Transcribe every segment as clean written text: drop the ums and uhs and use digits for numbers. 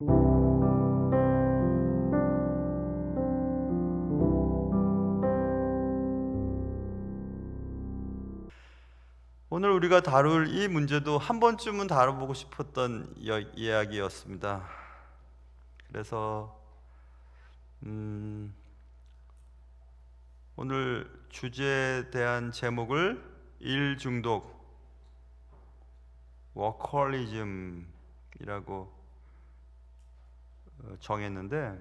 오늘 우리가 다룰 이 문제도 한 번쯤은 다뤄보고 싶었던 이야기였습니다. 그래서 오늘 주제에 대한 제목을 일중독, 워커홀리즘이라고 정했는데,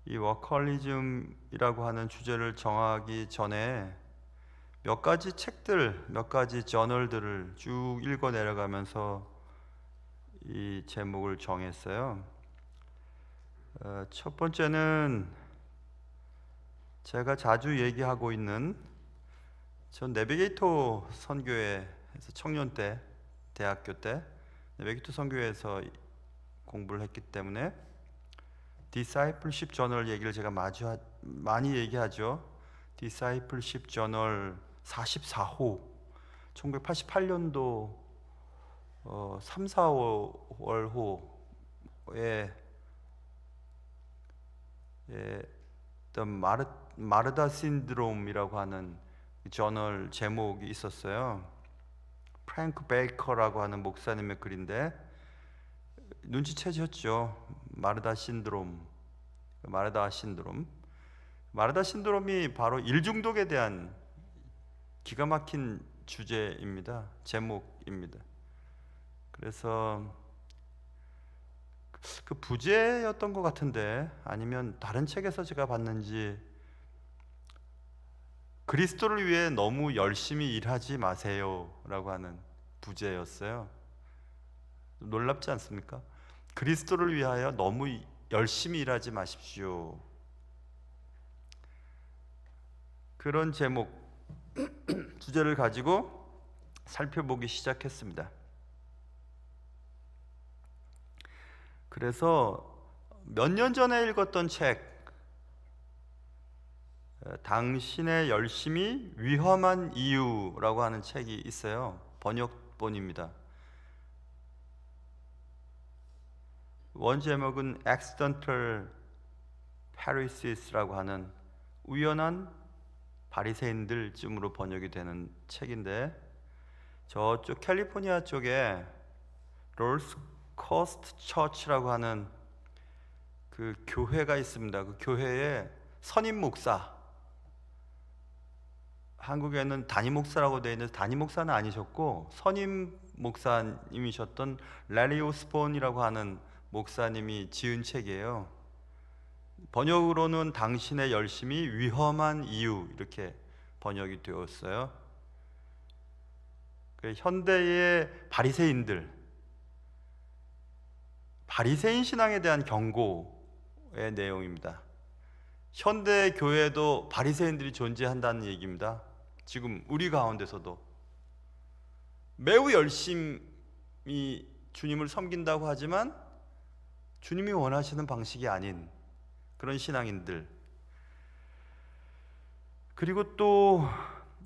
이 워커홀리즘이라고 하는 주제를 정하기 전에 몇 가지 책들, 몇 가지 저널들을 쭉 읽어 내려가면서 이 제목을 정했어요. 첫 번째는 제가 자주 얘기하고 있는, 전 내비게이터 선교회에서 청년 때, 대학교 때 내비게이터 선교회에서 공부를 했기 때문에 디사이플십 저널 얘기를 제가 많이 얘기하죠. 디사이플십 저널 44호, 1988년도 3, 4월호에 마르다 신드롬이라고 하는 저널 제목이 있었어요. 프랭크 베이커라고 하는 목사님의 글인데, 눈치채셨죠? 마르다 신드롬이 바로 일중독에 대한 기가 막힌 주제입니다. 제목입니다. 그래서 그 부제였던 것 같은데, 아니면 다른 책에서 제가 봤는지, 그리스도를 위해 너무 열심히 일하지 마세요 라고 하는 부제였어요. 놀랍지 않습니까? 그리스도를 위하여 너무 열심히 일하지 마십시오. 그런 제목, 주제를 가지고 살펴보기 시작했습니다. 그래서 몇 년 전에 읽었던 책, 당신의 열심이 위험한 이유라고 하는 책이 있어요. 번역본입니다. 원 제목은 Accidental Pharisees라고 하는 우연한 바리새인들쯤으로 번역이 되는 책인데, 저쪽 캘리포니아 쪽에 롤스 코스트 처치라고 하는 그 교회가 있습니다. 그 교회에 선임 목사, 한국에는 담임 목사라고 되어 있는데 담임 목사는 아니셨고 선임 목사님이셨던 레리 오스본이라고 하는 목사님이 지은 책이에요. 번역으로는 당신의 열심이 위험한 이유, 이렇게 번역이 되었어요. 현대의 바리새인 신앙에 대한 경고의 내용입니다. 현대 교회도 바리새인들이 존재한다는 얘기입니다. 지금 우리 가운데서도 매우 열심히 주님을 섬긴다고 하지만 주님이 원하시는 방식이 아닌 그런 신앙인들, 그리고 또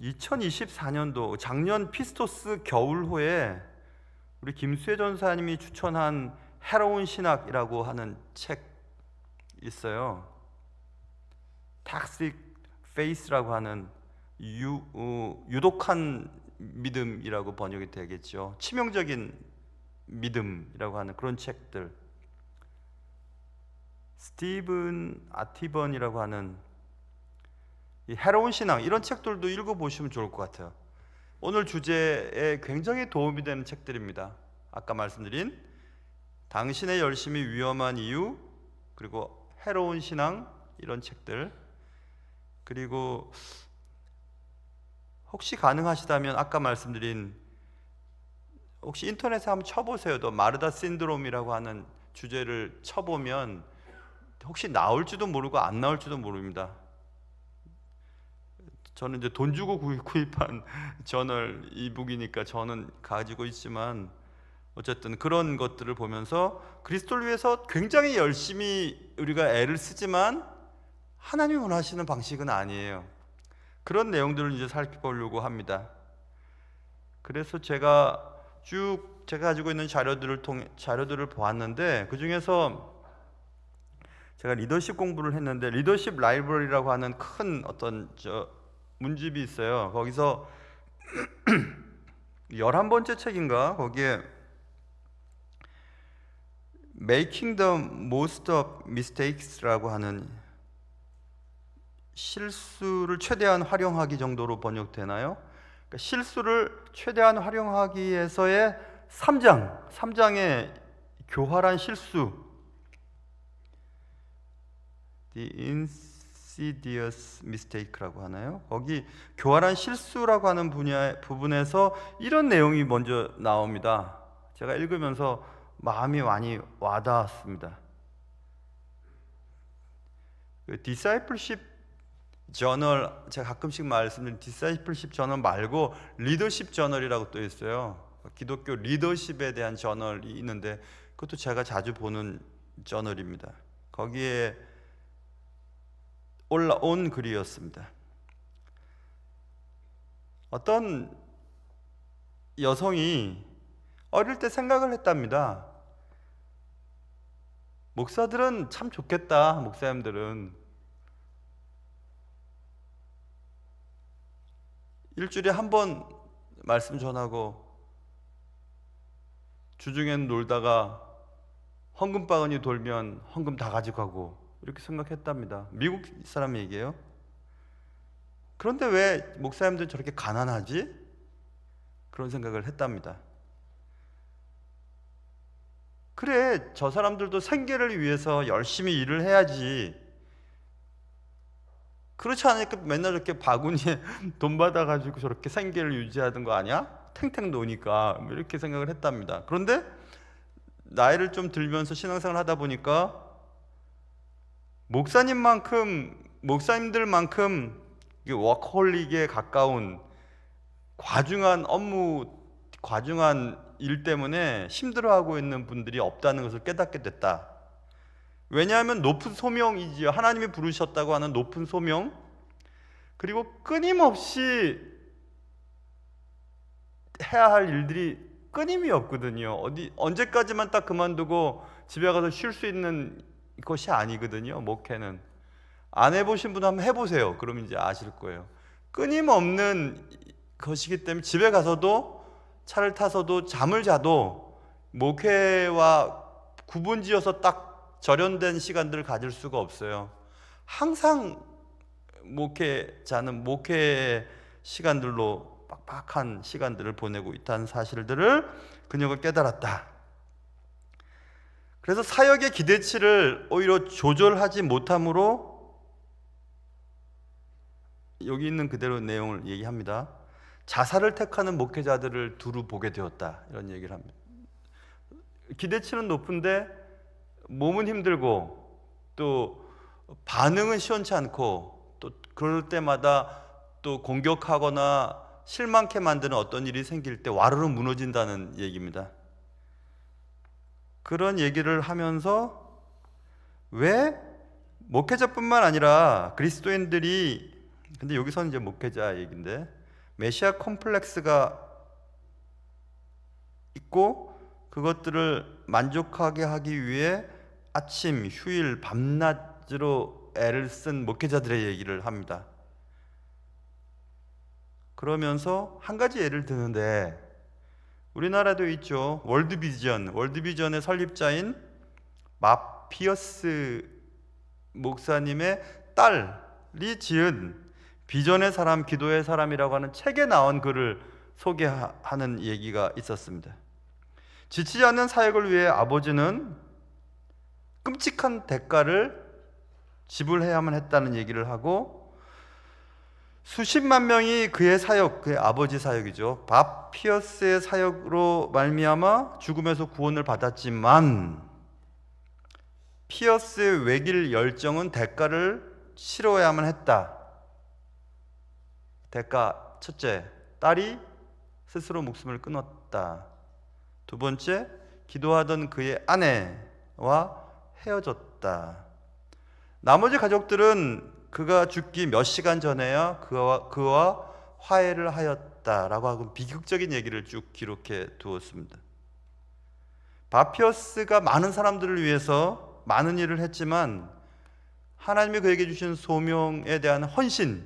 2024년도 작년 피스토스 겨울호에 우리 김수혜 전사님이 추천한 해로운 신학이라고 하는 책 있어요. Toxic Faith라고 하는 유독한 믿음이라고 번역이 되겠죠. 치명적인 믿음이라고 하는 그런 책들, 스티븐 아티번이라고 하는 이 해로운 신앙, 이런 책들도 읽어보시면 좋을 것 같아요. 오늘 주제에 굉장히 도움이 되는 책들입니다. 아까 말씀드린 당신의 열심이 위험한 이유, 그리고 해로운 신앙, 이런 책들, 그리고 혹시 가능하시다면 아까 말씀드린, 혹시 인터넷에 한번 쳐보세요. 또 마르다 신드롬이라고 하는 주제를 쳐보면 혹시 나올지도 모르고 안 나올지도 모릅니다. 저는 이제 돈 주고 구입한 저널 이북이니까 저는 가지고 있지만, 어쨌든 그런 것들을 보면서 그리스도를 위해서 굉장히 열심히 우리가 애를 쓰지만 하나님이 원하시는 방식은 아니에요. 그런 내용들을 이제 살펴보려고 합니다. 그래서 제가 쭉 제가 가지고 있는 자료들을 보았는데, 그 중에서 제가 리더십 공부를 했는데 리더십 라이브러리라고 하는 큰 어떤 문집이 있어요. 거기서 11번째 책인가, 거기에 Making the Most of Mistakes라고 하는, 실수를 최대한 활용하기 정도로 번역되나요? 그러니까 실수를 최대한 활용하기에서의 3장의 교활한 실수, The Insidious Mistake라고 하나요? 거기 교활한 실수라고 하는 부분에서 이런 내용이 먼저 나옵니다. 제가 읽으면서 마음이 많이 와닿았습니다. 디사이플십 저널, 제가 가끔씩 말씀드린 디사이플십 저널 말고 리더십 저널이라고 또 있어요. 기독교 리더십에 대한 저널이 있는데 그것도 제가 자주 보는 저널입니다. 거기에 올라온 글이었습니다. 어떤 여성이 어릴 때 생각을 했답니다. 목사들은 참 좋겠다. 목사님들은 일주일에 한 번 말씀 전하고 주중엔 놀다가 헌금바구니 돌면 헌금 다 가져가고, 이렇게 생각했답니다. 미국 사람 얘기예요. 그런데 왜 목사님들은 저렇게 가난하지? 그런 생각을 했답니다. 그래, 저 사람들도 생계를 위해서 열심히 일을 해야지. 그렇지 않으니까 맨날 저렇게 바구니에 돈 받아가지고 저렇게 생계를 유지하던 거 아니야? 탱탱 노니까, 이렇게 생각을 했답니다. 그런데 나이를 좀 들면서 신앙생활을 하다 보니까 목사님들만큼 워커홀릭에 가까운 과중한 업무, 과중한 일 때문에 힘들어하고 있는 분들이 없다는 것을 깨닫게 됐다. 왜냐하면 높은 소명이지요. 하나님이 부르셨다고 하는 높은 소명, 그리고 끊임없이 해야 할 일들이 끊임이 없거든요. 언제까지만 딱 그만두고 집에 가서 쉴 수 있는 것이 아니거든요. 목회는. 안 해보신 분 한번 해보세요. 그럼 이제 아실 거예요. 끊임없는 것이기 때문에 집에 가서도, 차를 타서도, 잠을 자도 목회와 구분지어서 딱 절연된 시간들을 가질 수가 없어요. 항상 목회자는 목회의 시간들로 빡빡한 시간들을 보내고 있다는 사실들을 그녀가 깨달았다. 그래서 사역의 기대치를 오히려 조절하지 못함으로, 여기 있는 그대로 내용을 얘기합니다. 자살을 택하는 목회자들을 두루 보게 되었다, 이런 얘기를 합니다. 기대치는 높은데 몸은 힘들고 또 반응은 시원치 않고, 또 그럴 때마다 또 공격하거나 실망케 만드는 어떤 일이 생길 때 와르르 무너진다는 얘기입니다. 그런 얘기를 하면서 왜 목회자뿐만 아니라 그리스도인들이, 근데 여기서는 이제 목회자 얘기인데, 메시아 콤플렉스가 있고 그것들을 만족하게 하기 위해 아침, 휴일, 밤낮으로 애를 쓴 목회자들의 얘기를 합니다. 그러면서 한 가지 예를 드는데, 우리나라도 있죠. 월드비전의 설립자인 마피어스 목사님의 딸이 지은 비전의 사람, 기도의 사람이라고 하는 책에 나온 글을 소개하는 얘기가 있었습니다. 지치지 않는 사역을 위해 아버지는 끔찍한 대가를 지불해야만 했다는 얘기를 하고, 수십만 명이 그의 사역, 그의 아버지 사역이죠, 밥 피어스의 사역으로 말미암아 죽음에서 구원을 받았지만 피어스의 외길 열정은 대가를 치러야만 했다. 대가, 첫째, 딸이 스스로 목숨을 끊었다. 두 번째, 기도하던 그의 아내와 헤어졌다. 나머지 가족들은 그가 죽기 몇 시간 전에야 그와 화해를 했다라고 하고 비극적인 얘기를 쭉 기록해 두었습니다. 바피어스가 많은 사람들을 위해서 많은 일을 했지만 하나님이 그에게 주신 소명에 대한 헌신이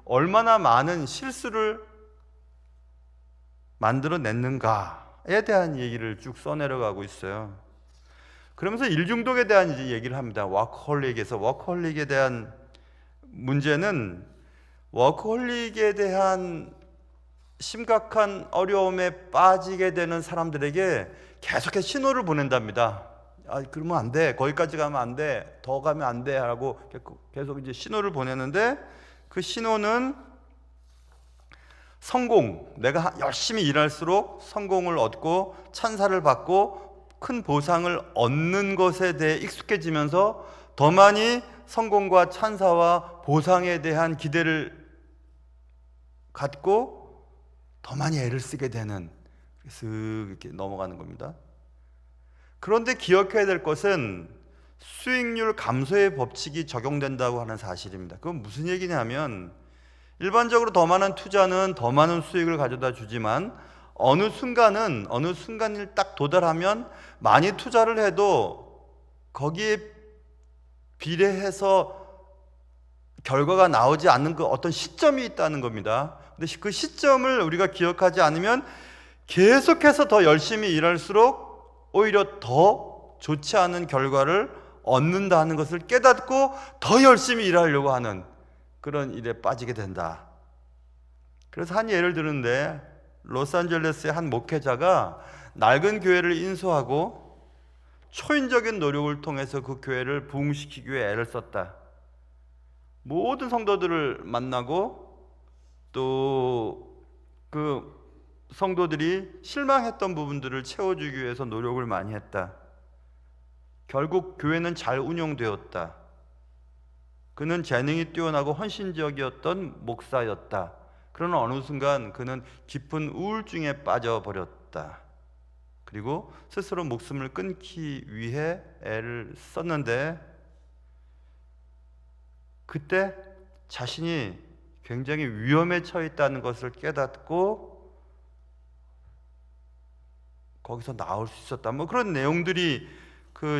얼마나 많은 실수를 만들어냈는가에 대한 얘기를 쭉 써내려가고 있어요. 그러면서 일중독에 대한 이제 얘기를 합니다. 워커홀릭에 대한 문제는 워커홀릭에 대한 심각한 어려움에 빠지게 되는 사람들에게 계속해서 신호를 보낸답니다. 그러면 안 돼. 거기까지 가면 안 돼. 더 가면 안 돼. 라고 계속 이제 신호를 보내는데 그 신호는 성공. 내가 열심히 일할수록 성공을 얻고 찬사를 받고 큰 보상을 얻는 것에 대해 익숙해지면서 더 많이 성공과 찬사와 보상에 대한 기대를 갖고 더 많이 애를 쓰게 되는, 쓱 이렇게 넘어가는 겁니다. 그런데 기억해야 될 것은 수익률 감소의 법칙이 적용된다고 하는 사실입니다. 그건 무슨 얘기냐면 일반적으로 더 많은 투자는 더 많은 수익을 가져다 주지만 어느 순간을 딱 도달하면 많이 투자를 해도 거기에 비례해서 결과가 나오지 않는 그 어떤 시점이 있다는 겁니다. 근데 그 시점을 우리가 기억하지 않으면 계속해서 더 열심히 일할수록 오히려 더 좋지 않은 결과를 얻는다는 것을 깨닫고 더 열심히 일하려고 하는 그런 일에 빠지게 된다. 그래서 한 예를 드는데 로스앤젤레스의 한 목회자가 낡은 교회를 인수하고 초인적인 노력을 통해서 그 교회를 부흥시키기 위해 애를 썼다. 모든 성도들을 만나고 또 그 성도들이 실망했던 부분들을 채워주기 위해서 노력을 많이 했다. 결국 교회는 잘 운영되었다. 그는 재능이 뛰어나고 헌신적이었던 목사였다. 그러나 어느 순간 그는 깊은 우울증에 빠져버렸다. 그리고 스스로 목숨을 끊기 위해 애를 썼는데 그때 자신이 굉장히 위험에 처해 있다는 것을 깨닫고 거기서 나올 수 있었다. 뭐 그런 내용들이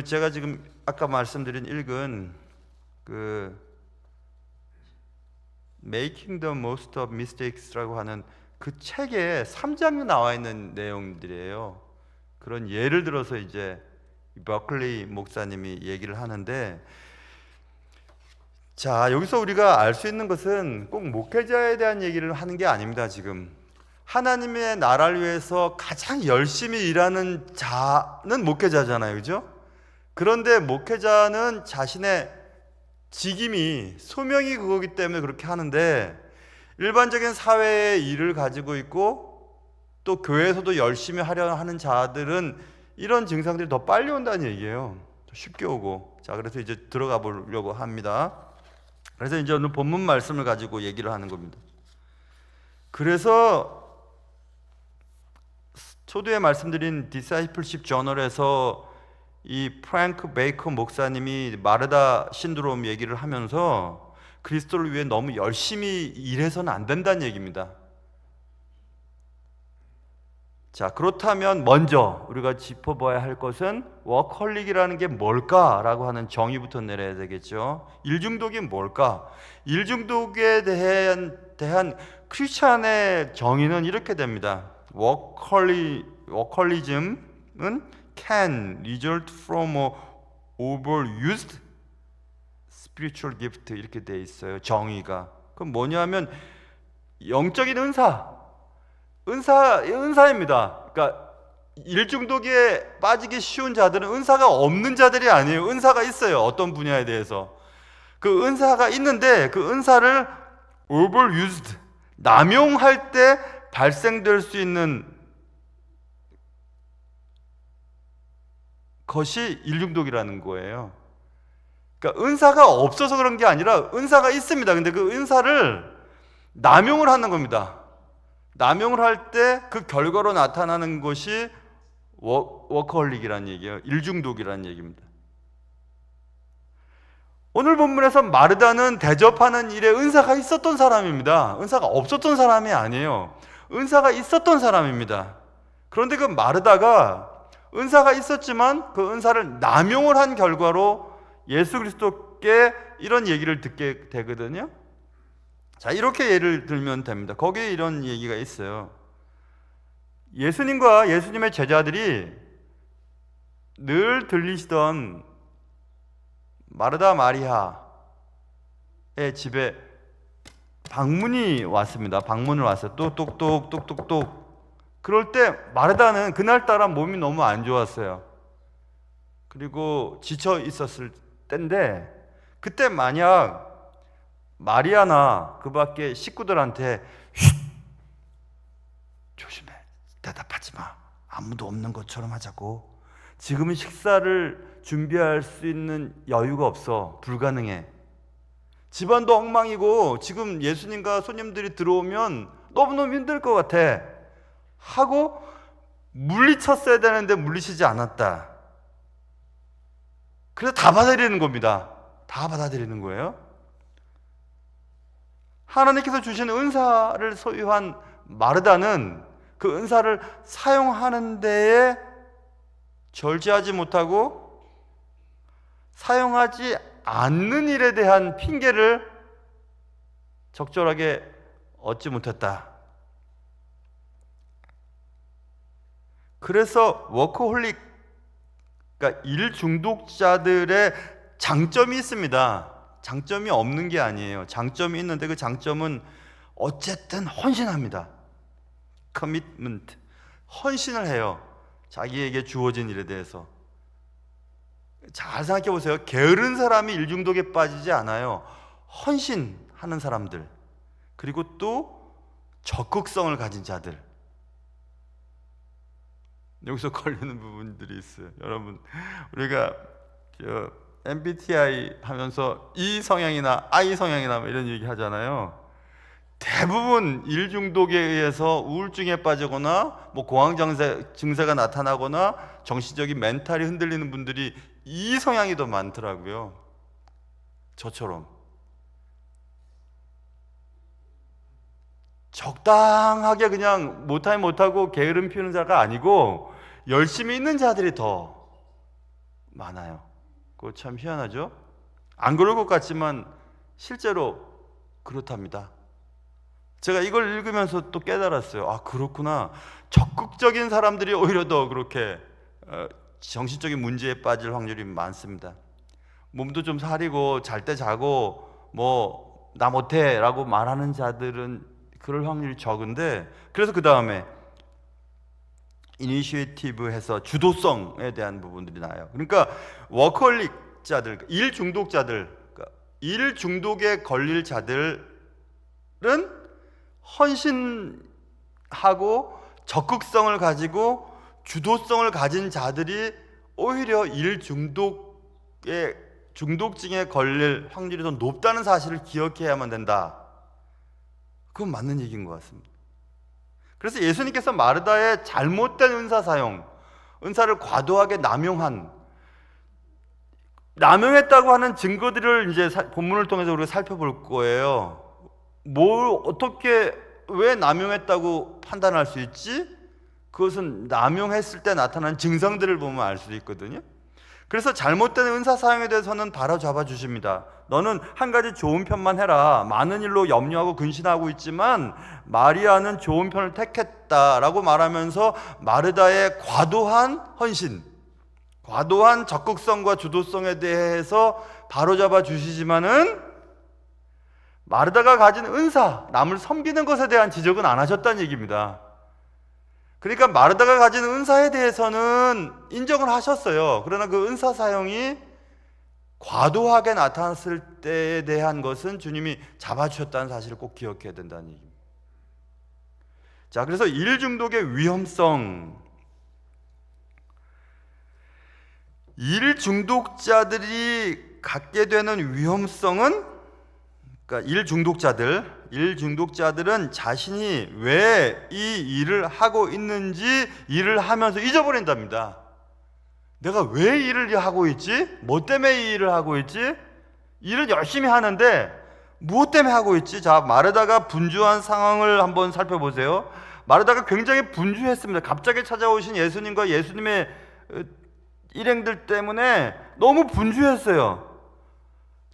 제가 지금 아까 말씀드린 읽은 Making the Most of Mistakes라고 하는 그 책에 3장에 나와 있는 내용들이에요. 그런 예를 들어서 이제 버클리 목사님이 얘기를 하는데, 자, 여기서 우리가 알 수 있는 것은 꼭 목회자에 대한 얘기를 하는 게 아닙니다. 지금 하나님의 나라를 위해서 가장 열심히 일하는 자는 목회자잖아요, 그죠? 그런데 목회자는 자신의 직임이 소명이 그거기 때문에 그렇게 하는데 일반적인 사회의 일을 가지고 있고 또 교회에서도 열심히 하려 하는 자들은 이런 증상들이 더 빨리 온다는 얘기예요. 쉽게 오고. 자, 그래서 이제 들어가 보려고 합니다. 그래서 이제 오늘 본문 말씀을 가지고 얘기를 하는 겁니다. 그래서 초두에 말씀드린 디사이플십 저널에서 이 프랭크 베이커 목사님이 마르다 신드롬 얘기를 하면서 그리스도를 위해 너무 열심히 일해서는 안 된다는 얘기입니다. 자, 그렇다면 먼저 우리가 짚어봐야 할 것은 워커홀릭이라는 게 뭘까라고 하는 정의부터 내려야 되겠죠. 일중독이 뭘까? 일중독에 대한 크리스찬의 정의는 이렇게 됩니다. 워커홀리즘은 can result from a overused spiritual gift 이렇게 돼 있어요. 정의가. 그럼 뭐냐면 영적인 은사입니다. 그러니까 일중독에 빠지기 쉬운 자들은 은사가 없는 자들이 아니에요. 은사가 있어요. 어떤 분야에 대해서. 그 은사가 있는데 그 은사를 overused, 남용할 때 발생될 수 있는 것이 일중독이라는 거예요. 그러니까 은사가 없어서 그런 게 아니라 은사가 있습니다. 근데 그 은사를 남용을 하는 겁니다. 남용을 할 때 그 결과로 나타나는 것이 워커홀릭이라는 얘기예요. 일중독이라는 얘기입니다. 오늘 본문에서 마르다는 대접하는 일에 은사가 있었던 사람입니다. 은사가 없었던 사람이 아니에요. 은사가 있었던 사람입니다. 그런데 그 마르다가 은사가 있었지만 그 은사를 남용을 한 결과로 예수 그리스도께 이런 얘기를 듣게 되거든요. 자, 이렇게 예를 들면 됩니다. 거기에 이런 얘기가 있어요. 예수님과 예수님의 제자들이 늘 들리시던 마르다 마리아의 집에 방문이 왔습니다. 방문을 왔어요. 똑똑똑똑똑똑. 그럴 때 마르다는 그날따라 몸이 너무 안 좋았어요. 그리고 지쳐 있었을 때인데, 그때 만약 마리아나 그 밖에 식구들한테 조심해, 대답하지 마, 아무도 없는 것처럼 하자고, 지금은 식사를 준비할 수 있는 여유가 없어, 불가능해, 집안도 엉망이고 지금 예수님과 손님들이 들어오면 너무너무 힘들 것 같아 하고 물리쳤어야 되는데 물리치지 않았다. 그래서 다 받아들이는 겁니다. 다 받아들이는 거예요. 하나님께서 주신 은사를 소유한 마르다는 그 은사를 사용하는 데에 절제하지 못하고 사용하지 않는 일에 대한 핑계를 적절하게 얻지 못했다. 그래서 워커홀릭, 그러니까 일 중독자들의 장점이 있습니다. 장점이 없는 게 아니에요. 장점이 있는데 그 장점은 어쨌든 헌신합니다. 커미트먼트, 헌신을 해요. 자기에게 주어진 일에 대해서. 잘 생각해 보세요. 게으른 사람이 일 중독에 빠지지 않아요. 헌신하는 사람들, 그리고 또 적극성을 가진 자들. 여기서 걸리는 부분들이 있어요. 여러분, 우리가 MBTI 하면서 E 성향이나 I 성향이나 이런 얘기 하잖아요. 대부분 일 중독에 의해서 우울증에 빠지거나 공황 증세가 나타나거나 정신적인 멘탈이 흔들리는 분들이 이 성향이 더 많더라고요. 저처럼 적당하게 그냥 못하면 못하고 게으름 피우는 자가 아니고 열심히 있는 자들이 더 많아요. 그거 참 희한하죠? 안 그럴 것 같지만 실제로 그렇답니다. 제가 이걸 읽으면서 또 깨달았어요. 아, 그렇구나. 적극적인 사람들이 오히려 더 그렇게 정신적인 문제에 빠질 확률이 많습니다. 몸도 좀 사리고 잘 때 자고 나 못해 라고 말하는 자들은 그럴 확률이 적은데, 그래서 그 다음에 이니시에이티브 해서 주도성에 대한 부분들이 나와요. 그러니까 워커홀릭자들, 일 중독자들, 그러니까 일 중독에 걸릴 자들은 헌신하고 적극성을 가지고 주도성을 가진 자들이 오히려 일 중독증에 걸릴 확률이 더 높다는 사실을 기억해야만 된다. 그건 맞는 얘기인 것 같습니다. 그래서 예수님께서 마르다의 잘못된 은사 사용, 은사를 과도하게 남용했다고 하는 증거들을 이제 본문을 통해서 우리가 살펴볼 거예요. 왜 남용했다고 판단할 수 있지? 그것은 남용했을 때 나타나는 증상들을 보면 알 수 있거든요. 그래서 잘못된 은사 사용에 대해서는 바로잡아 주십니다. 너는 한 가지 좋은 편만 해라. 많은 일로 염려하고 근심하고 있지만 마리아는 좋은 편을 택했다라고 말하면서 마르다의 과도한 헌신, 과도한 적극성과 주도성에 대해서 바로잡아 주시지만은 마르다가 가진 은사, 남을 섬기는 것에 대한 지적은 안 하셨다는 얘기입니다. 그러니까 마르다가 가진 은사에 대해서는 인정을 하셨어요. 그러나 그 은사 사용이 과도하게 나타났을 때에 대한 것은 주님이 잡아주셨다는 사실을 꼭 기억해야 된다는 얘기입니다. 자, 그래서 일 중독의 위험성, 일 중독자들이 갖게 되는 위험성은, 그러니까 일 중독자들은 자신이 왜 이 일을 하고 있는지 일을 하면서 잊어버린답니다. 내가 왜 일을 하고 있지? 뭐 때문에 이 일을 하고 있지? 일을 열심히 하는데 무엇 때문에 하고 있지? 자, 마르다가 분주한 상황을 한번 살펴보세요. 마르다가 굉장히 분주했습니다. 갑자기 찾아오신 예수님과 예수님의 일행들 때문에 너무 분주했어요.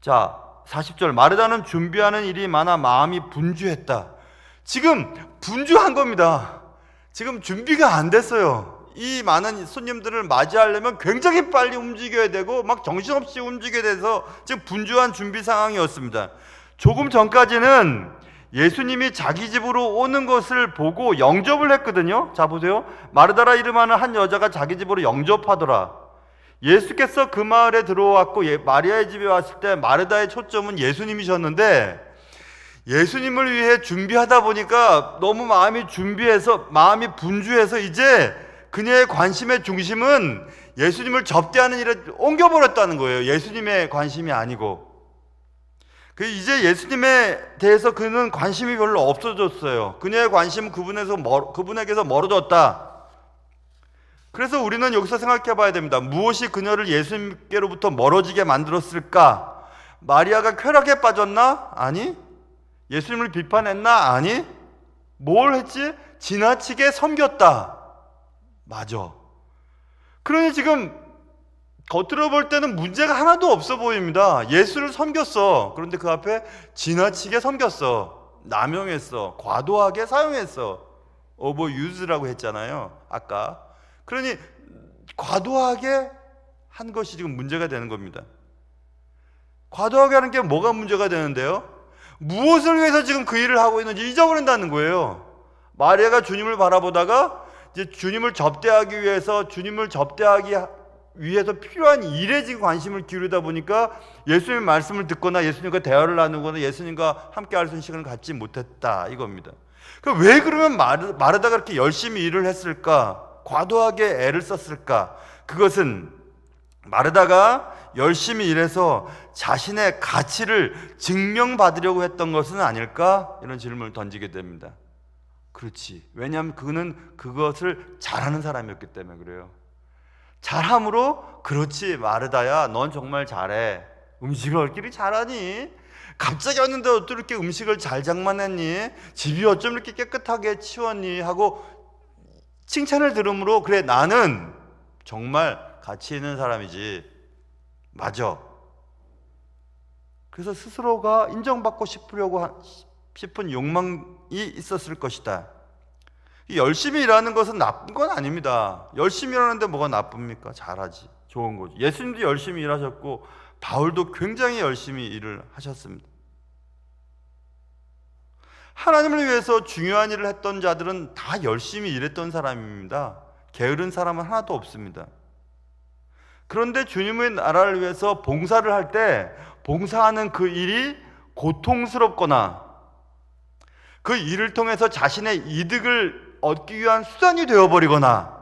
자, 40절, 마르다는 준비하는 일이 많아 마음이 분주했다. 지금 분주한 겁니다. 지금 준비가 안 됐어요. 이 많은 손님들을 맞이하려면 굉장히 빨리 움직여야 되고 막 정신없이 움직여야 돼서 지금 분주한 준비 상황이었습니다. 조금 전까지는 예수님이 자기 집으로 오는 것을 보고 영접을 했거든요. 자, 보세요. 마르다라 이름하는 한 여자가 자기 집으로 영접하더라. 예수께서 그 마을에 들어왔고 마리아의 집에 왔을 때 마르다의 초점은 예수님이셨는데, 예수님을 위해 준비하다 보니까 너무 마음이 분주해서 이제 그녀의 관심의 중심은 예수님을 접대하는 일에 옮겨버렸다는 거예요. 예수님의 관심이 아니고. 이제 예수님에 대해서 그는 관심이 별로 없어졌어요. 그녀의 관심은 그분에게서 멀어졌다. 그래서 우리는 여기서 생각해 봐야 됩니다. 무엇이 그녀를 예수님께로부터 멀어지게 만들었을까? 마리아가 쾌락에 빠졌나? 아니. 예수님을 비판했나? 아니. 뭘 했지? 지나치게 섬겼다. 맞아. 그러니 지금 겉으로 볼 때는 문제가 하나도 없어 보입니다. 예수를 섬겼어. 그런데 그 앞에 지나치게 섬겼어. 남용했어. 과도하게 사용했어. overuse라고 했잖아요, 아까. 그러니 과도하게 한 것이 지금 문제가 되는 겁니다. 과도하게 하는 게 뭐가 문제가 되는데요? 무엇을 위해서 지금 그 일을 하고 있는지 잊어버린다는 거예요. 마리아가 주님을 바라보다가 이제 주님을 접대하기 위해서 필요한 일에 지금 관심을 기울이다 보니까 예수님의 말씀을 듣거나 예수님과 대화를 나누거나 예수님과 함께 할 수 있는 시간을 갖지 못했다, 이겁니다. 왜 그러면 마르다가 그렇게 열심히 일을 했을까? 과도하게 애를 썼을까? 그것은 마르다가 열심히 일해서 자신의 가치를 증명받으려고 했던 것은 아닐까? 이런 질문을 던지게 됩니다. 그렇지. 왜냐하면 그는 그것을 잘하는 사람이었기 때문에 그래요. 잘함으로, 그렇지 마르다야, 넌 정말 잘해. 음식을 얼끼리 잘하니? 갑자기 왔는데 어쩜 이렇게 음식을 잘 장만했니? 집이 어쩜 이렇게 깨끗하게 치웠니? 하고 칭찬을 들으므로, 그래, 나는 정말 가치 있는 사람이지. 맞아. 그래서 스스로가 인정받고 싶은 욕망이 있었을 것이다. 열심히 일하는 것은 나쁜 건 아닙니다. 열심히 일하는데 뭐가 나쁩니까? 잘하지. 좋은 거죠. 예수님도 열심히 일하셨고 바울도 굉장히 열심히 일을 하셨습니다. 하나님을 위해서 중요한 일을 했던 자들은 다 열심히 일했던 사람입니다. 게으른 사람은 하나도 없습니다. 그런데 주님의 나라를 위해서 봉사를 할 때 봉사하는 그 일이 고통스럽거나 그 일을 통해서 자신의 이득을 얻기 위한 수단이 되어버리거나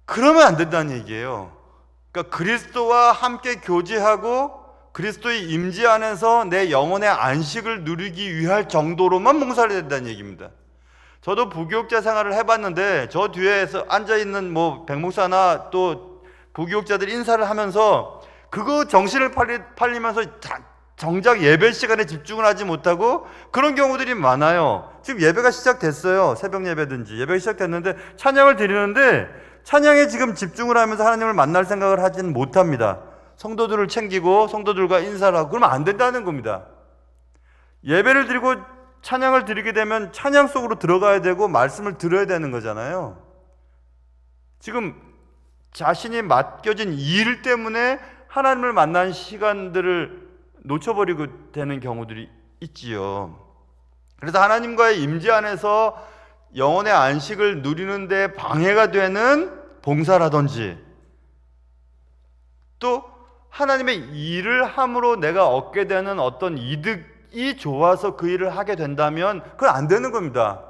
그러면 안 된다는 얘기예요. 그러니까 그리스도와 함께 교제하고 그리스도의 임재 안에서 내 영혼의 안식을 누리기 위할 정도로만 봉사를 해야 된다는 얘기입니다. 저도 부교육자 생활을 해봤는데 저 뒤에서 앉아있는 백목사나 또 부교육자들이 인사를 하면서 그거 정신을 팔리면서 정작 예배 시간에 집중을 하지 못하고 그런 경우들이 많아요. 지금 예배가 시작됐어요. 새벽 예배든지 예배가 시작됐는데 찬양을 드리는데 찬양에 지금 집중을 하면서 하나님을 만날 생각을 하지는 못합니다. 성도들을 챙기고 성도들과 인사를 하고 그러면 안 된다는 겁니다. 예배를 드리고 찬양을 드리게 되면 찬양 속으로 들어가야 되고 말씀을 들어야 되는 거잖아요. 지금 자신이 맡겨진 일 때문에 하나님을 만난 시간들을 놓쳐버리고 되는 경우들이 있지요. 그래서 하나님과의 임재 안에서 영혼의 안식을 누리는 데 방해가 되는 봉사라든지 또 하나님의 일을 함으로 내가 얻게 되는 어떤 이득이 좋아서 그 일을 하게 된다면 그건 안 되는 겁니다.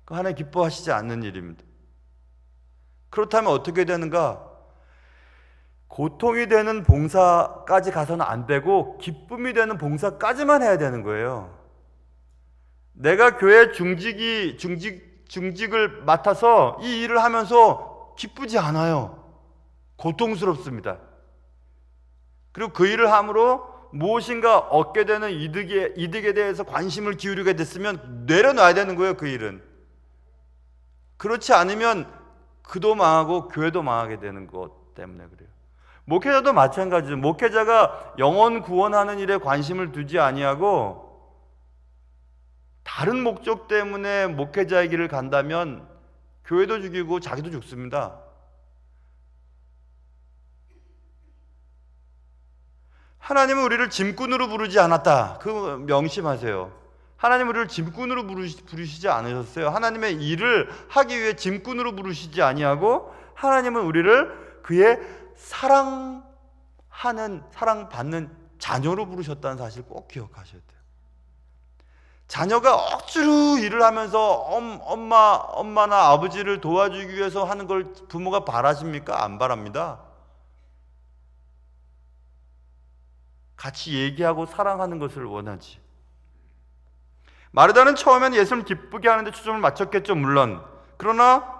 그건 하나님 기뻐하시지 않는 일입니다. 그렇다면 어떻게 되는가? 고통이 되는 봉사까지 가서는 안 되고 기쁨이 되는 봉사까지만 해야 되는 거예요. 내가 교회 중직을 맡아서 이 일을 하면서 기쁘지 않아요. 고통스럽습니다. 그리고 그 일을 함으로 무엇인가 얻게 되는 이득에 대해서 관심을 기울이게 됐으면 내려놔야 되는 거예요. 그 일은. 그렇지 않으면 그도 망하고 교회도 망하게 되는 것 때문에 그래요. 목회자도 마찬가지죠. 목회자가 영혼 구원하는 일에 관심을 두지 아니하고 다른 목적 때문에 목회자의 길을 간다면 교회도 죽이고 자기도 죽습니다. 하나님은 우리를 짐꾼으로 부르지 않았다. 그 명심하세요. 하나님은 우리를 짐꾼으로 부르시지 않으셨어요. 하나님의 일을 하기 위해 짐꾼으로 부르시지 아니하고 하나님은 우리를 그의 사랑받는 자녀로 부르셨다는 사실 꼭 기억하셔야 돼요. 자녀가 억지로 일을 하면서 엄마나 아버지를 도와주기 위해서 하는 걸 부모가 바라십니까? 안 바랍니다. 같이 얘기하고 사랑하는 것을 원하지. 마르다는 처음에는 예수를 기쁘게 하는데 초점을 맞췄겠죠, 물론. 그러나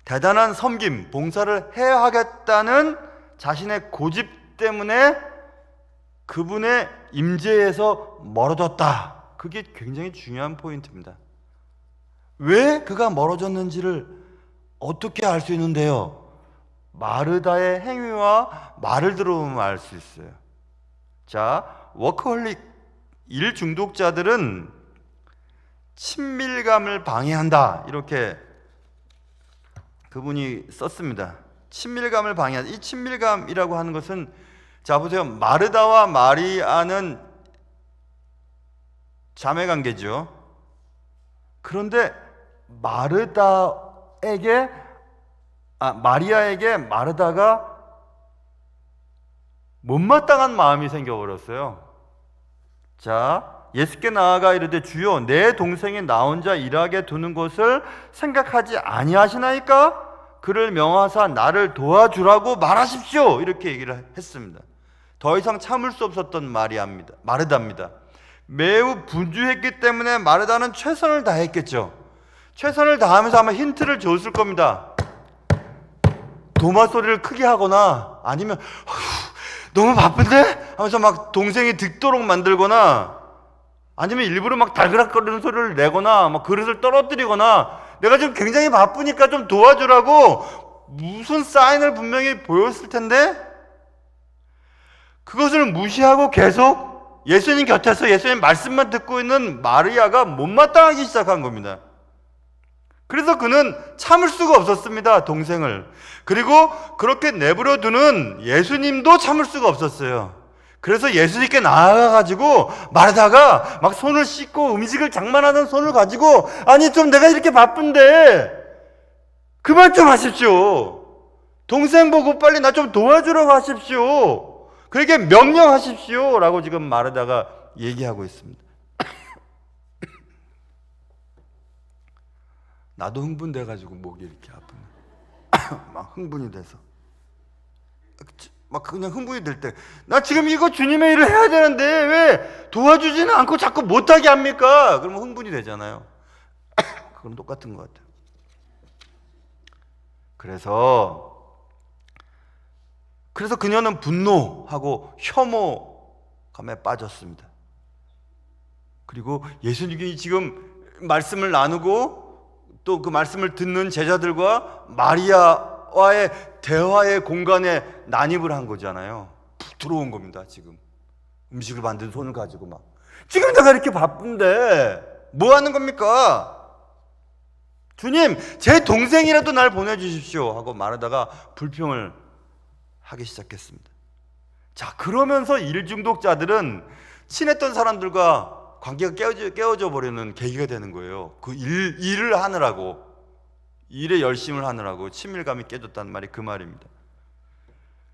대단한 섬김, 봉사를 해야 하겠다는 자신의 고집 때문에 그분의 임재에서 멀어졌다. 그게 굉장히 중요한 포인트입니다. 왜 그가 멀어졌는지를 어떻게 알 수 있는데요? 마르다의 행위와 말을 들어보면 알 수 있어요. 자, 워커홀릭, 일 중독자들은 친밀감을 방해한다. 이렇게 그분이 썼습니다. 친밀감을 방해한다. 이 친밀감이라고 하는 것은, 자 보세요. 마르다와 마리아는 자매관계죠. 그런데 마리아에게 마르다가 못마땅한 마음이 생겨버렸어요. 자, 예수께 나아가 이르되 주여 내 동생이 나 혼자 일하게 두는 것을 생각하지 아니하시나이까? 그를 명하사 나를 도와주라고 말하십시오. 이렇게 얘기를 했습니다. 더 이상 참을 수 없었던 마르다입니다. 매우 분주했기 때문에 마르다는 최선을 다했겠죠. 최선을 다하면서 아마 힌트를 줬을 겁니다. 도마 소리를 크게 하거나 아니면 너무 바쁜데? 하면서 막 동생이 듣도록 만들거나 아니면 일부러 막 달그락거리는 소리를 내거나 막 그릇을 떨어뜨리거나 내가 지금 굉장히 바쁘니까 좀 도와주라고 무슨 사인을 분명히 보였을 텐데 그것을 무시하고 계속 예수님 곁에서 예수님 말씀만 듣고 있는 마리아가 못마땅하기 시작한 겁니다. 그래서 그는 참을 수가 없었습니다. 동생을. 그리고 그렇게 내버려 두는 예수님도 참을 수가 없었어요. 그래서 예수님께 나아가가지고 마르다가 막 손을 씻고 음식을 장만하는 손을 가지고 아니 좀 내가 이렇게 바쁜데 그만 좀 하십시오. 동생 보고 빨리 나 좀 도와주라고 하십시오. 그에게 명령하십시오 라고 지금 마르다가 얘기하고 있습니다. 나도 흥분돼가지고 목이 이렇게 아프네. 막 흥분이 돼서 막 그냥 흥분이 될 때 나 지금 이거 주님의 일을 해야 되는데 왜 도와주지는 않고 자꾸 못하게 합니까? 그러면 흥분이 되잖아요. 그건 똑같은 것 같아요. 그래서 그녀는 분노하고 혐오감에 빠졌습니다. 그리고 예수님이 지금 말씀을 나누고 또 그 말씀을 듣는 제자들과 마리아와의 대화의 공간에 난입을 한 거잖아요. 푹 들어온 겁니다. 지금 음식을 만든 손을 가지고 막 지금 내가 이렇게 바쁜데 뭐 하는 겁니까? 주님, 제 동생이라도 날 보내주십시오 하고 말하다가 불평을 하기 시작했습니다. 자, 그러면서 일 중독자들은 친했던 사람들과 관계가 깨어져 버리는 계기가 되는 거예요. 그 일을 하느라고, 일에 열심을 하느라고 친밀감이 깨졌다는 말이 그 말입니다.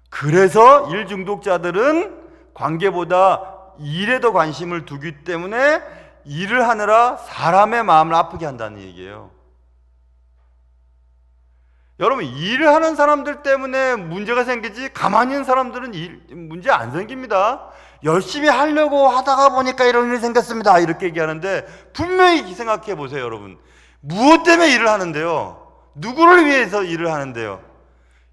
그래서 일 중독자들은 관계보다 일에 더 관심을 두기 때문에 일을 하느라 사람의 마음을 아프게 한다는 얘기예요. 여러분, 일을 하는 사람들 때문에 문제가 생기지 가만히 있는 사람들은 문제 안 생깁니다. 열심히 하려고 하다가 보니까 이런 일이 생겼습니다 이렇게 얘기하는데 분명히 생각해 보세요. 여러분, 무엇 때문에 일을 하는데요? 누구를 위해서 일을 하는데요?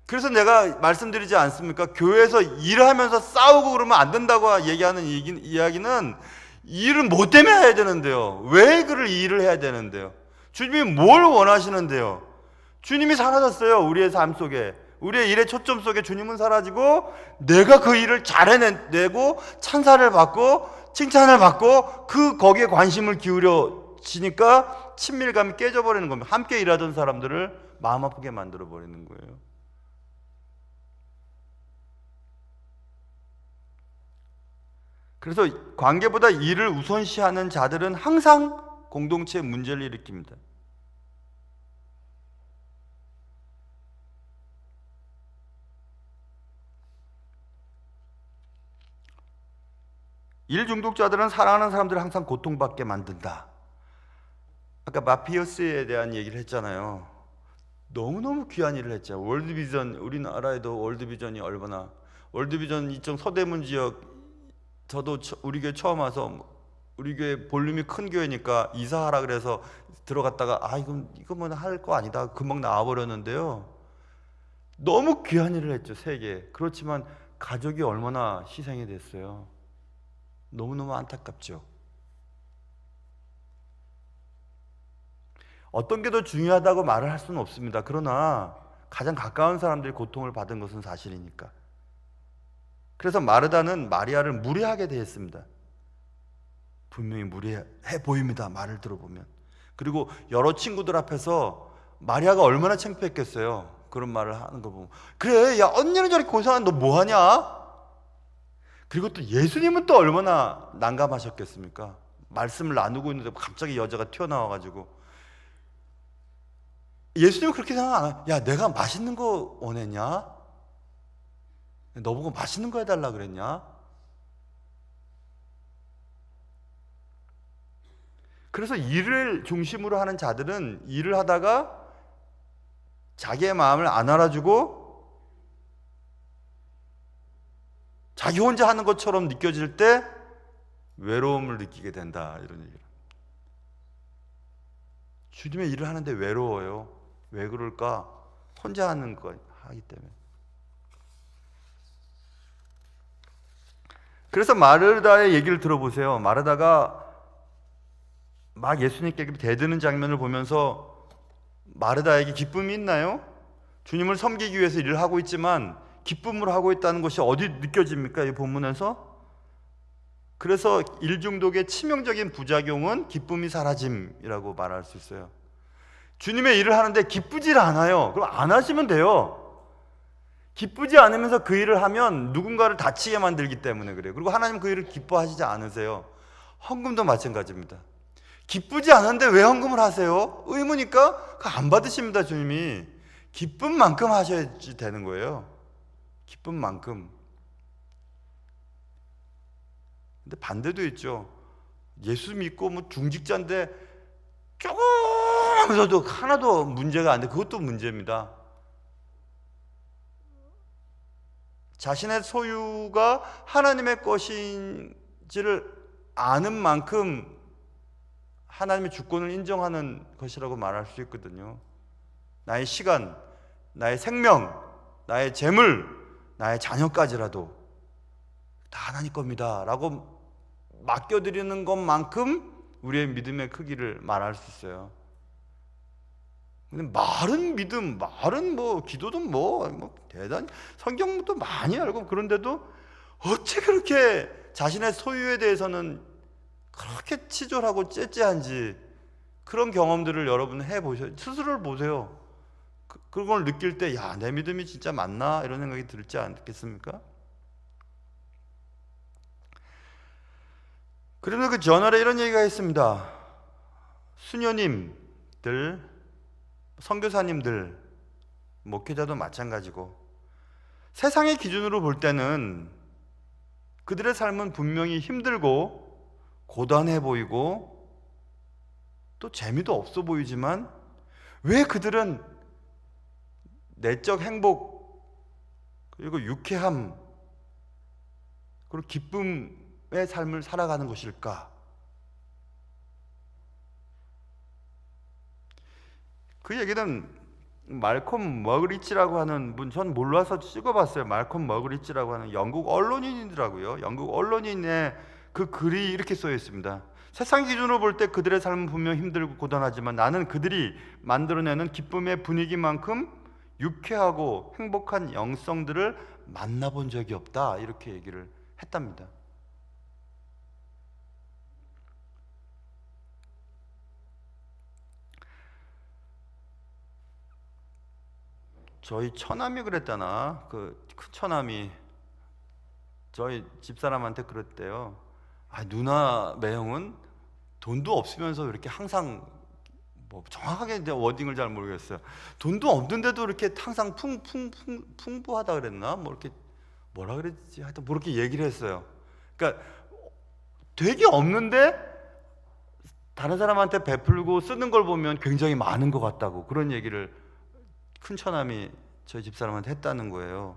그래서 내가 말씀드리지 않습니까? 교회에서 일하면서 싸우고 그러면 안 된다고 얘기하는 이야기는 일은 뭐 때문에 해야 되는데요? 왜 그를 일을 해야 되는데요? 주님이 뭘 원하시는데요? 주님이 사라졌어요. 우리의 삶 속에. 우리의 일의 초점 속에 주님은 사라지고 내가 그 일을 잘 해내고 찬사를 받고 칭찬을 받고 거기에 관심을 기울여지니까 친밀감이 깨져버리는 겁니다. 함께 일하던 사람들을 마음 아프게 만들어버리는 거예요. 그래서 관계보다 일을 우선시하는 자들은 항상 공동체에 문제를 일으킵니다. 일 중독자들은 사랑하는 사람들을 항상 고통받게 만든다. 아까 마피어스에 대한 얘기를 했잖아요. 너무너무 귀한 일을 했죠. 월드비전, 우리나라에도 월드비전이 얼마나, 월드비전 이쪽 서대문 지역, 저도 우리 교회 처음 와서, 우리 교회 볼륨이 큰 교회니까 이사하라 그래서 들어갔다가 이거만 할 거 아니다 금방 나와버렸는데요. 너무 귀한 일을 했죠. 세계. 그렇지만 가족이 얼마나 희생이 됐어요. 너무너무 안타깝죠. 어떤 게 더 중요하다고 말을 할 수는 없습니다. 그러나 가장 가까운 사람들이 고통을 받은 것은 사실이니까. 그래서 마르다는 마리아를 무례하게 대했습니다. 분명히 무례해 보입니다. 말을 들어보면. 그리고 여러 친구들 앞에서 마리아가 얼마나 창피했겠어요. 그런 말을 하는 거 보면. 그래, 야, 언니는 저렇게 고생하는데 너 뭐하냐? 그리고 또 예수님은 또 얼마나 난감하셨겠습니까? 말씀을 나누고 있는데 갑자기 여자가 튀어나와가지고, 예수님은 그렇게 생각 안 해요. 야, 내가 맛있는 거 원했냐? 너보고 맛있는 거 해달라 그랬냐? 그래서 일을 중심으로 하는 자들은 일을 하다가 자기의 마음을 안 알아주고 자기 혼자 하는 것처럼 느껴질 때 외로움을 느끼게 된다, 이런 얘기를. 주님의 일을 하는데 외로워요. 왜 그럴까? 혼자 하는 거 하기 때문에. 그래서 마르다의 얘기를 들어보세요. 마르다가 막 예수님께 대드는 장면을 보면서 마르다에게 기쁨이 있나요? 주님을 섬기기 위해서 일을 하고 있지만 기쁨으로 하고 있다는 것이 어디 느껴집니까? 이 본문에서. 그래서 일중독의 치명적인 부작용은 기쁨이 사라짐이라고 말할 수 있어요. 주님의 일을 하는데 기쁘질 않아요. 그럼 안 하시면 돼요. 기쁘지 않으면서 그 일을 하면 누군가를 다치게 만들기 때문에 그래요. 그리고 하나님 그 일을 기뻐하시지 않으세요. 헌금도 마찬가지입니다. 기쁘지 않은데 왜 헌금을 하세요? 의무니까 그거 안 받으십니다. 주님이. 기쁜 만큼 하셔야지 되는 거예요. 기쁜 만큼. 근데 반대도 있죠. 예수 믿고 뭐 중직자인데 조금 하면서도 하나도 문제가 안 돼. 그것도 문제입니다. 자신의 소유가 하나님의 것인지를 아는 만큼 하나님의 주권을 인정하는 것이라고 말할 수 있거든요. 나의 시간, 나의 생명, 나의 재물, 나의 자녀까지라도 다 하나님 겁니다 라고 맡겨드리는 것만큼 우리의 믿음의 크기를 말할 수 있어요. 근데 말은 믿음, 말은 뭐 기도도 뭐 대단히 성경도 많이 알고 그런데도 어째 그렇게 자신의 소유에 대해서는 그렇게 치졸하고 째째한지, 그런 경험들을 여러분 해보셔요. 스스로를 보세요. 그런 걸 느낄 때 야, 내 믿음이 진짜 맞나? 이런 생각이 들지 않겠습니까? 그러면 그 저널에 이런 얘기가 있습니다. 수녀님들, 선교사님들, 목회자도 마찬가지고 세상의 기준으로 볼 때는 그들의 삶은 분명히 힘들고 고단해 보이고 또 재미도 없어 보이지만 왜 그들은 내적 행복 그리고 유쾌함 그리고 기쁨의 삶을 살아가는 것일까? 그 얘기는 말콤 머그리치라고 하는 분, 전 몰라서 찍어봤어요. 말콤 머그리치라고 하는 영국 언론인이더라고요. 영국 언론인의 그 글이 이렇게 써 있습니다. 세상 기준으로 볼 때 그들의 삶은 분명 힘들고 고단하지만 나는 그들이 만들어내는 기쁨의 분위기만큼 유쾌하고 행복한 영성들을 만나본 적이 없다, 이렇게 얘기를 했답니다. 저희 처남이 그랬다나, 그 큰 처남이 저희 집사람한테 그랬대요. 아, 누나 매형은 돈도 없으면서 이렇게 항상, 뭐 정확하게 이제 워딩을 잘 모르겠어요. 돈도 없는데도 이렇게 항상 풍부하다 그랬나? 뭐 이렇게 뭐라 그랬지? 하여튼 뭐 이렇게 얘기를 했어요. 그러니까 되게 없는데 다른 사람한테 베풀고 쓰는 걸 보면 굉장히 많은 것 같다고, 그런 얘기를 큰 처남이 저희 집사람한테 했다는 거예요.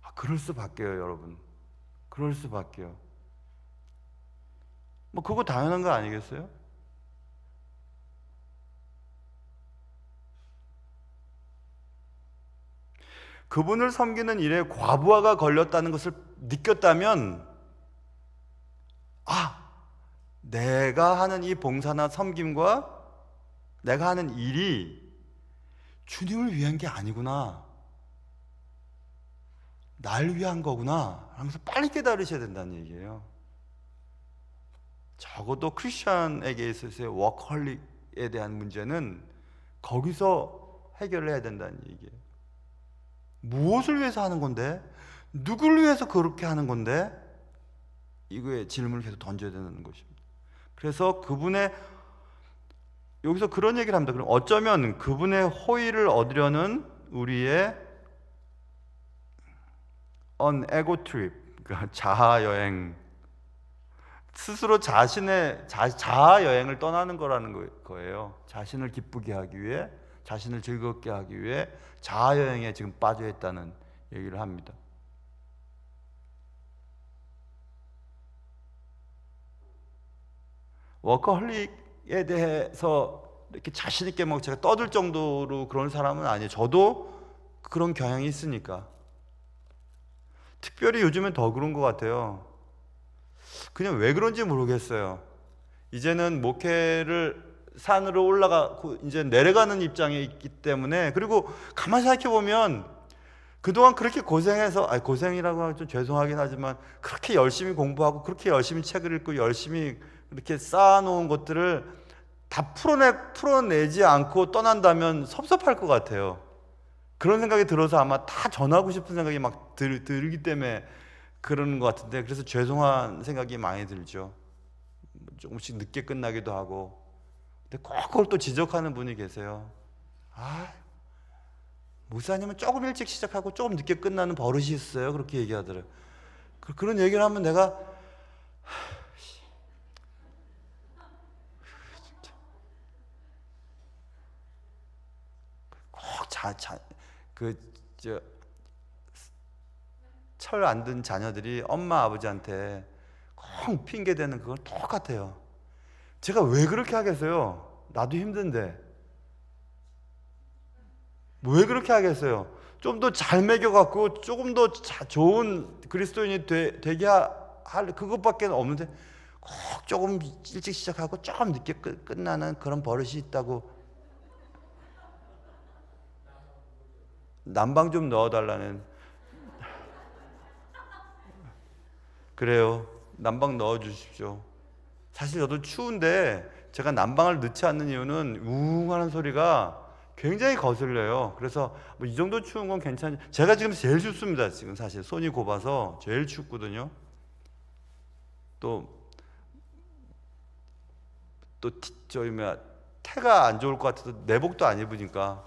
아, 그럴 수밖에요, 여러분. 그럴 수밖에요. 뭐 그거 당연한 거 아니겠어요? 그분을 섬기는 일에 과부하가 걸렸다는 것을 느꼈다면, 아, 내가 하는 이 봉사나 섬김과 내가 하는 일이 주님을 위한 게 아니구나, 날 위한 거구나 하면서 빨리 깨달으셔야 된다는 얘기예요. 적어도 크리스천에게 있어서의 워커홀릭에 대한 문제는 거기서 해결을 해야 된다는 얘기예요. 무엇을 위해서 하는 건데? 누구를 위해서 그렇게 하는 건데? 이거에 질문을 계속 던져야 되는 것입니다. 그래서 그분의, 여기서 그런 얘기를 합니다. 그럼 어쩌면 그분의 호의를 얻으려는 우리의 에고 트립, 그러니까 자아 여행, 스스로 자아 여행을 떠나는 거라는 거예요. 자신을 기쁘게 하기 위해, 자신을 즐겁게 하기 위해 자아 여행에 지금 빠져 있다는 얘기를 합니다. 워커홀릭에 대해서 이렇게 자신 있게 막 제가 떠들 정도로 그런 사람은 아니에요. 저도 그런 경향이 있으니까. 특별히 요즘엔 더 그런 것 같아요. 그냥 왜 그런지 모르겠어요. 이제는 목회를 산으로 올라가고 이제 내려가는 입장에 있기 때문에, 그리고 가만히 생각해 보면 그동안 그렇게 고생해서, 고생이라고 하면 좀 죄송하긴 하지만 그렇게 열심히 공부하고 그렇게 열심히 책을 읽고 열심히 이렇게 쌓아놓은 것들을 다 풀어내지 않고 떠난다면 섭섭할 것 같아요. 그런 생각이 들어서 아마 다 전하고 싶은 생각이 막 들기 때문에 그러는 것 같은데, 그래서 죄송한 생각이 많이 들죠. 조금씩 늦게 끝나기도 하고. 근데 꼭 그걸 또 지적하는 분이 계세요. 아, 목사님은 조금 일찍 시작하고 조금 늦게 끝나는 버릇이 있어요, 그렇게 얘기하더라고요. 그런 얘기를 하면 내가 꼭 철 안 든 자녀들이 엄마 아버지한테 꼭 핑계 대는 그건 똑같아요. 제가 왜 그렇게 하겠어요? 나도 힘든데 왜 그렇게 하겠어요? 좀 더 잘 먹여갖고 조금 더 좋은 그리스도인이 되게 할 그것밖에 없는데 꼭 조금 일찍 시작하고 조금 늦게 끝나는 그런 버릇이 있다고. 난방 좀 넣어달라는. 그래요, 난방 넣어주십시오. 사실 저도 추운데 제가 난방을 넣지 않는 이유는 우웅하는 소리가 굉장히 거슬려요. 그래서 뭐 이 정도 추운 건 괜찮지. 제가 지금 제일 춥습니다. 지금 사실 손이 곱아서 제일 춥거든요. 또 저희 태가 안 좋을 것 같아서 내복도 안 입으니까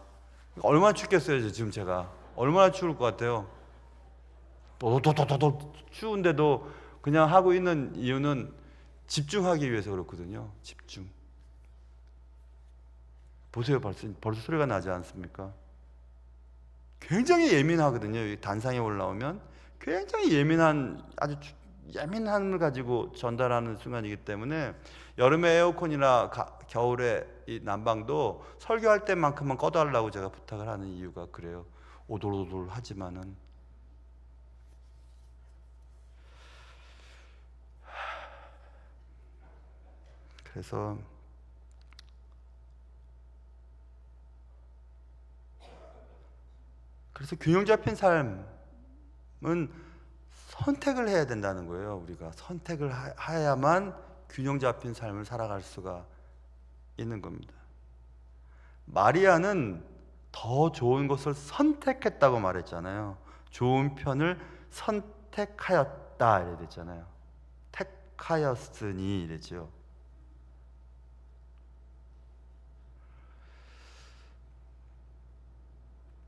얼마나 춥겠어요. 지금 제가 얼마나 추울 것 같아요. 도도도도도 추운데도 그냥 하고 있는 이유는 집중하기 위해서 그렇거든요. 집중. 보세요, 벌써 소리가 나지 않습니까? 굉장히 예민하거든요. 단상에 올라오면 굉장히 예민한, 아주 예민함을 가지고 전달하는 순간이기 때문에 여름에 에어컨이나 겨울에 이 난방도 설교할 때만큼만 꺼달라고 제가 부탁을 하는 이유가 그래요. 오돌오돌 하지만은. 그래서 균형 잡힌 삶은 선택을 해야 된다는 거예요. 우리가 선택을 해야만 균형 잡힌 삶을 살아갈 수가 있는 겁니다. 마리아는 더 좋은 것을 선택했다고 말했잖아요. 좋은 편을 선택하였다 이래 됐잖아요. 택하였으니 이랬죠.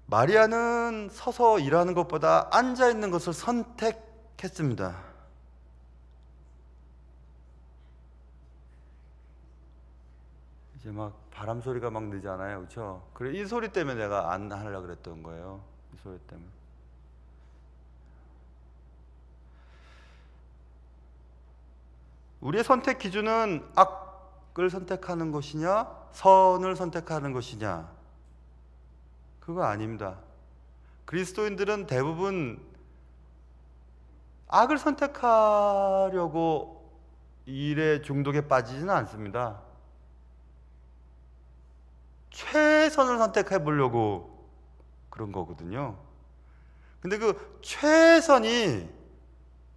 마리아는 서서 일하는 것보다 앉아 있는 것을 선택했습니다. 이제 막 바람 소리가 막 나잖아요, 그렇죠? 그래 이 소리 때문에 내가 안 하려고 그랬던 거예요. 이 소리 때문에. 우리의 선택 기준은 악을 선택하는 것이냐, 선을 선택하는 것이냐? 그거 아닙니다. 그리스도인들은 대부분 악을 선택하려고 일의 중독에 빠지지는 않습니다. 최선을 선택해 보려고 그런 거거든요. 근데 그 최선이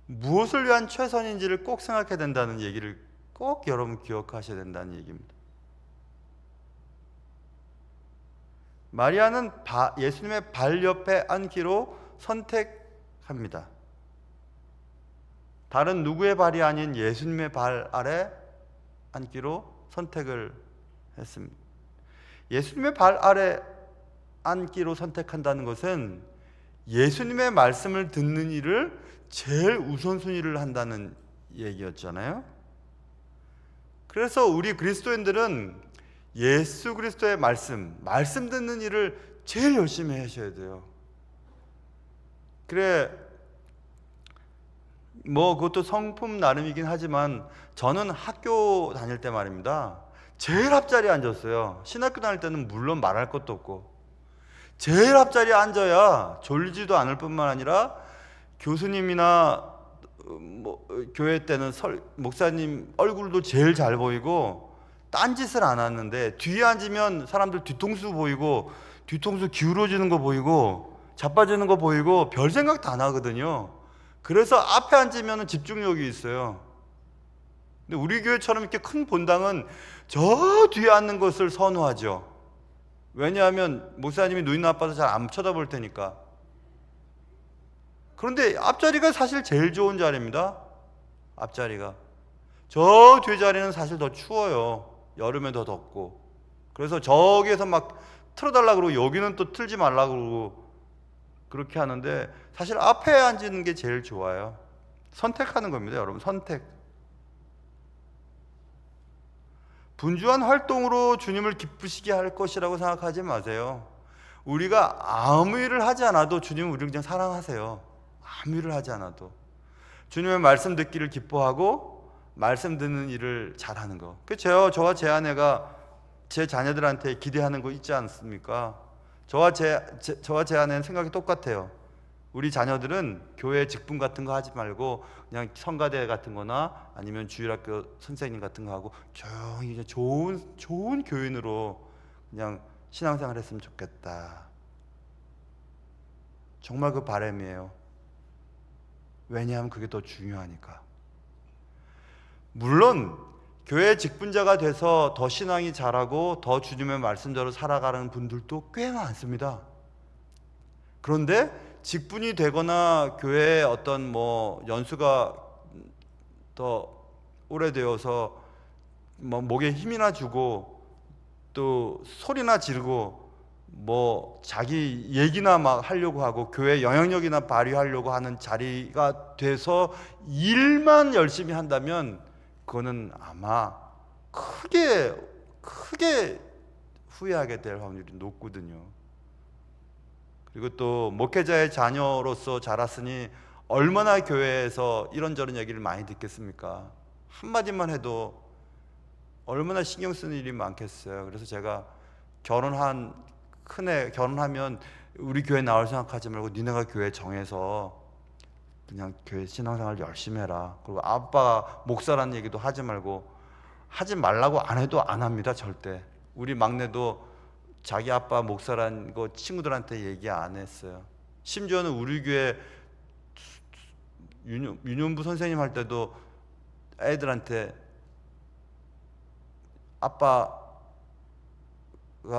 무엇을 위한 최선인지를 꼭 생각해야 된다는 얘기를 꼭 여러분 기억하셔야 된다는 얘기입니다. 마리아는 예수님의 발 옆에 앉기로 선택합니다. 다른 누구의 발이 아닌 예수님의 발 아래 앉기로 선택을 했습니다. 예수님의 발 아래 앉기로 선택한다는 것은 예수님의 말씀을 듣는 일을 제일 우선순위를 한다는 얘기였잖아요. 그래서 우리 그리스도인들은 예수 그리스도의 말씀 듣는 일을 제일 열심히 하셔야 돼요. 그래, 뭐 그것도 성품 나름이긴 하지만 저는 학교 다닐 때 말입니다. 제일 앞자리에 앉았어요. 신학교 다닐 때는 물론 말할 것도 없고 제일 앞자리에 앉아야 졸리지도 않을 뿐만 아니라 교수님이나 교회 때는 목사님 얼굴도 제일 잘 보이고 딴짓을 안 하는데 뒤에 앉으면 사람들 뒤통수 보이고 뒤통수 기울어지는 거 보이고 자빠지는 거 보이고 별 생각 다 나거든요. 그래서 앞에 앉으면 집중력이 있어요. 근데 우리 교회처럼 이렇게 큰 본당은 저 뒤에 앉는 것을 선호하죠. 왜냐하면 목사님이 눈이 나빠서 잘 안 쳐다볼 테니까. 그런데 앞자리가 사실 제일 좋은 자리입니다. 앞자리가. 저 뒤 자리는 사실 더 추워요. 여름에 더 덥고. 그래서 저기에서 막 틀어달라고 그러고 여기는 또 틀지 말라고 그러고 그렇게 하는데 사실 앞에 앉는 게 제일 좋아요. 선택하는 겁니다, 여러분. 선택. 분주한 활동으로 주님을 기쁘시게 할 것이라고 생각하지 마세요. 우리가 아무 일을 하지 않아도 주님은 우리를 그냥 사랑하세요. 아무 일을 하지 않아도 주님의 말씀 듣기를 기뻐하고 말씀 듣는 일을 잘하는 거. 저와 제 아내가 제 자녀들한테 기대하는 거 있지 않습니까? 저와 제 아내는 생각이 똑같아요. 우리 자녀들은 교회 직분 같은 거 하지 말고 그냥 성가대 같은 거나 아니면 주일학교 선생님 같은 거 하고 조용히 이제 좋은 교인으로 그냥 신앙생활 했으면 좋겠다. 정말 그 바람이에요. 왜냐하면 그게 더 중요하니까. 물론 교회 직분자가 돼서 더 신앙이 잘하고 더 주님의 말씀대로 살아가는 분들도 꽤 많습니다. 그런데 직분이 되거나 교회에 어떤 연수가 더 오래되어서 목에 힘이나 주고 또 소리나 지르고 자기 얘기나 막 하려고 하고 교회 영향력이나 발휘하려고 하는 자리가 돼서 일만 열심히 한다면 그거는 아마 크게 후회하게 될 확률이 높거든요. 그리고 또 목회자의 자녀로서 자랐으니 얼마나 교회에서 이런저런 얘기를 많이 듣겠습니까? 한마디만 해도 얼마나 신경 쓰는 일이 많겠어요. 그래서 제가 큰애 결혼하면 우리 교회 나올 생각하지 말고 니네가 교회 정해서 그냥 교회 신앙생활 열심히 해라. 그리고 아빠 목사라는 얘기도 하지 말고, 하지 말라고 안 해도 안 합니다. 절대. 우리 막내도 자기 아빠 목사라는 거 친구들한테 얘기 안 했어요. 심지어는 우리 교회 유년부 선생님 할 때도 애들한테 아빠가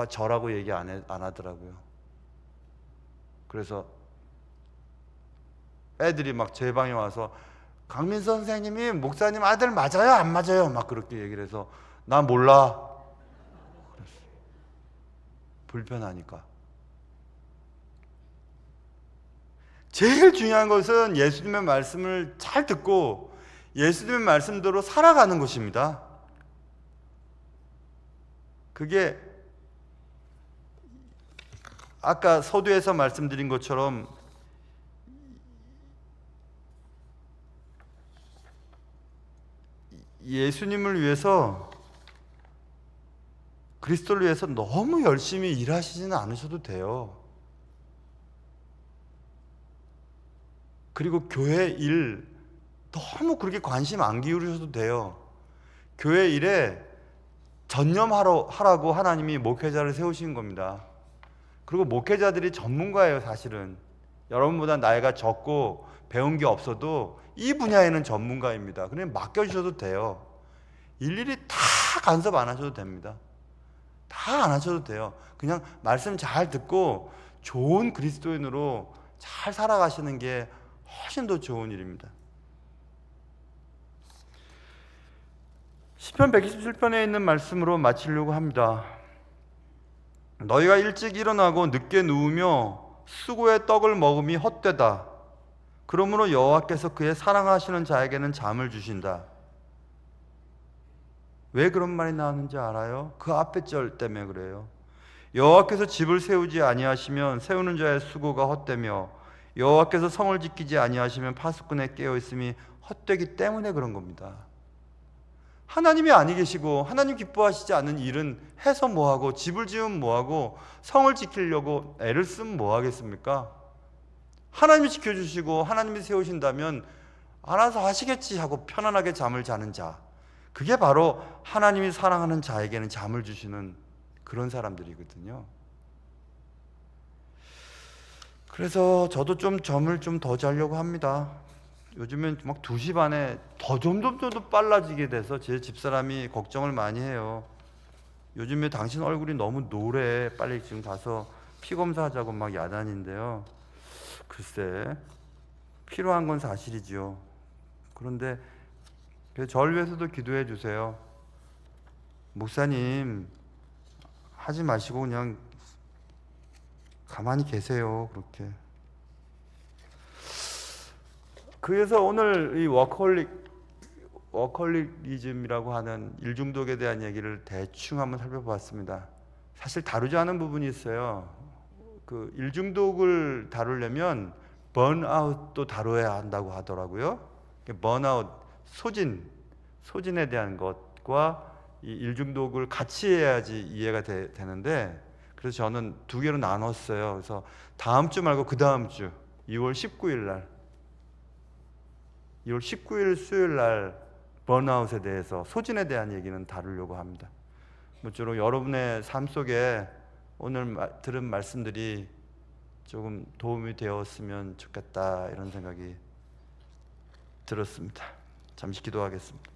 저라고 얘기 안 하더라고요. 그래서 애들이 막 제 방에 와서 강민 선생님이 목사님 아들 맞아요? 안 맞아요? 막 그렇게 얘기를 해서 나 몰라. 그랬어요. 불편하니까. 제일 중요한 것은 예수님의 말씀을 잘 듣고 예수님의 말씀대로 살아가는 것입니다. 그게 아까 서두에서 말씀드린 것처럼 예수님을 위해서, 그리스도를 위해서 너무 열심히 일하시지는 않으셔도 돼요. 그리고 교회 일 너무 그렇게 관심 안 기울이셔도 돼요. 교회 일에 전념하라고 하나님이 목회자를 세우신 겁니다. 그리고 목회자들이 전문가예요. 사실은 여러분보다 나이가 적고 배운 게 없어도 이 분야에는 전문가입니다. 그냥 맡겨주셔도 돼요. 일일이 다 간섭 안 하셔도 됩니다. 다 안 하셔도 돼요. 그냥 말씀 잘 듣고 좋은 그리스도인으로 잘 살아가시는 게 훨씬 더 좋은 일입니다. 시편 127편에 있는 말씀으로 마치려고 합니다. 너희가 일찍 일어나고 늦게 누우며 수고의 떡을 먹음이 헛되다. 그러므로 여호와께서 그의 사랑하시는 자에게는 잠을 주신다. 왜 그런 말이 나왔는지 알아요? 그 앞에 절 때문에 그래요. 여호와께서 집을 세우지 아니하시면 세우는 자의 수고가 헛되며 여호와께서 성을 지키지 아니하시면 파수꾼의 깨어있음이 헛되기 때문에 그런 겁니다. 하나님이 아니 계시고 하나님 기뻐하시지 않는 일은 해서 뭐하고, 집을 지으면 뭐하고, 성을 지키려고 애를 쓰면 뭐하겠습니까? 하나님이 지켜주시고 하나님이 세우신다면 알아서 하시겠지 하고 편안하게 잠을 자는 자, 그게 바로 하나님이 사랑하는 자에게는 잠을 주시는 그런 사람들이거든요. 그래서 저도 좀 잠을 좀 더 자려고 합니다. 요즘엔 막 2시 반에 더 점점 빨라지게 돼서 제 집사람이 걱정을 많이 해요. 요즘에 당신 얼굴이 너무 노래, 빨리 지금 가서 피 검사하자고 막 야단인데요. 글쎄, 필요한 건 사실이죠. 그런데 저를 위해서도 기도해 주세요. 목사님, 하지 마시고 그냥 가만히 계세요. 그렇게. 그래서 오늘 이 워커홀리즘이라고 하는 일중독에 대한 얘기를 대충 한번 살펴봤습니다. 사실 다루지 않은 부분이 있어요. 그 일중독을 다루려면 번아웃도 다뤄야 한다고 하더라고요. 번아웃, 소진에 대한 것과 이 일중독을 같이 해야지 이해가 되는데, 그래서 저는 2개로 나눴어요. 그래서 다음 주 말고 그 다음 주 2월 19일 수요일 날 번아웃에 대해서, 소진에 대한 얘기는 다루려고 합니다. 모쪼록 여러분의 삶 속에 오늘 들은 말씀들이 조금 도움이 되었으면 좋겠다, 이런 생각이 들었습니다. 잠시 기도하겠습니다.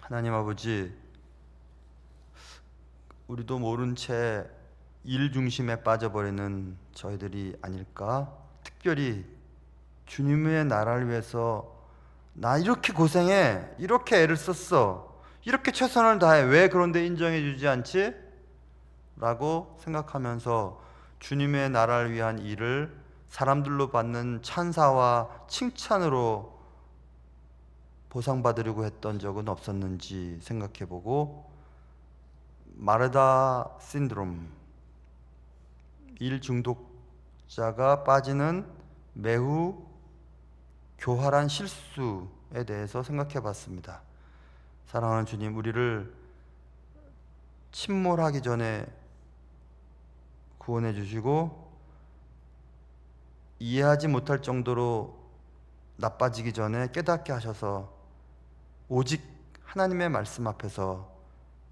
하나님 아버지, 우리도 모른 채 일 중심에 빠져버리는 저희들이 아닐까? 특별히 주님의 나라를 위해서 나 이렇게 고생해, 이렇게 애를 썼어, 이렇게 최선을 다해, 왜 그런데 인정해 주지 않지? 라고 생각하면서 주님의 나라를 위한 일을 사람들로 받는 찬사와 칭찬으로 보상받으려고 했던 적은 없었는지 생각해보고, 마르다 신드롬, 일 중독 자가 빠지는 매우 교활한 실수에 대해서 생각해 봤습니다. 사랑하는 주님, 우리를 침몰하기 전에 구원해 주시고 이해하지 못할 정도로 나빠지기 전에 깨닫게 하셔서 오직 하나님의 말씀 앞에서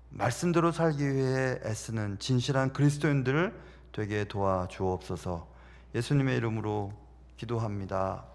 말씀대로 살기 위해 애쓰는 진실한 그리스도인들 되게 도와주옵소서. 예수님의 이름으로 기도합니다.